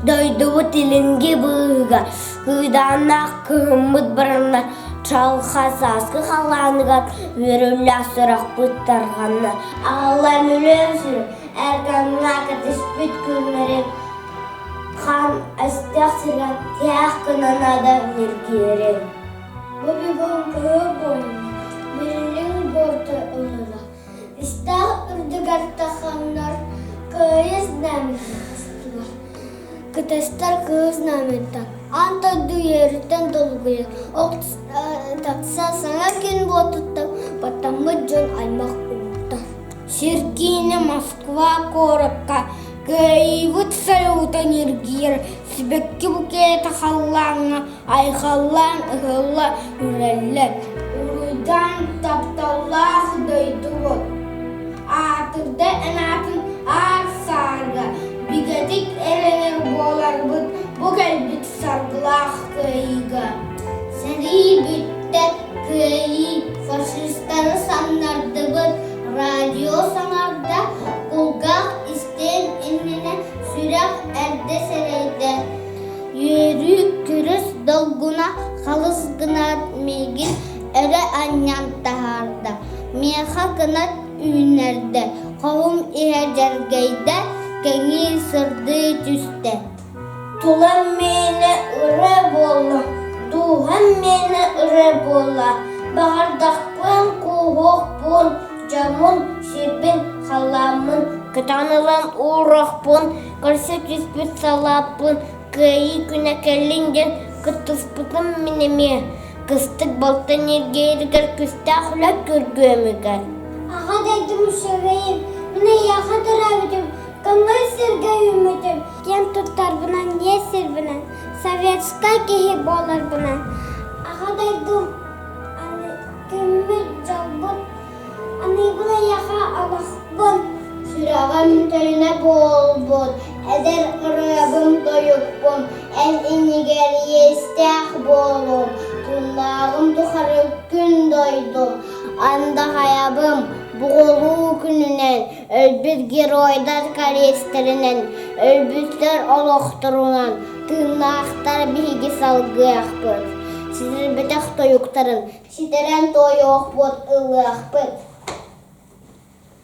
Дойдуы тилинге бұға, ғыданақ күміт бірінна, чалқасасқы қаланыға, өрілі сұрақ бұттарғанна. Ағалар мүлем сүрі, әрканына кәтіш бүт күмірен, қан әстіқ сірген, тияқ күнанада нергерен. Бұбегон көй бойына, бірінің борты ұлыла. Істақ үрдігартта қанлар, көйіз нәметтістілер. Кітестер көз нәметтен, антойду ерітен долғыйыр. Тақса саңа кен ботыттым, батамы жон аймақ ұлттар. Сергейні Москва корыққа, көйвіт салютан ергер, сібекке букеті қаллаңа, айқаллан ұғылла үрәлі. Үрідан тапталлақ дойды от. Атырды әнатын арсарға, бігетік әренер болар бұд, бұл әлбіт сарғылақ көйігі. Сәрі бүтті көйі, фашистары саннарды бұд, радио саңарда, қолғақ істен еніне сүрек әрді сәрейді. Үйрі күріс долгуна қалыс ғынат мегін әрі аньян тағарда. Меха ғынат үйінерді, қауым ежергейді, кәңі сырды түсті. Тулам мені үрі болы, туғам мені үрі болы. Бағардақпын қуғық бұл, жамын шербен қаламын. Кытанылан урақпын, көрсі түспіт салапын. Күйі күнәкәлінген күттіспітім менеме. Кыстық болты нергейдігер күсті ақылап көргөмігер. Аға дәйдім шырайым, міне яға дырабыдым, кымы сіргі үмітім. Кен тұттар бұнан, не сір бұнан, советска кейі болар бұнан. Аға дәйдім, кімі жалбын, бұна яға алақпын. Сұрағам тәріне бол-бол, әдер ұрабым дойықпын, әл енегер естәқ болым. Тұнағым тұқары күн дойдым, анда қаябым бұғылу күнінен, өлбіт геройдар карестерінен, өлбіттер олықтыруынан, тұнақтар бейге салғы ақпыт. Сіздер бітақ тойықтарын, сидерен тойық бұд ұлы ақпыт.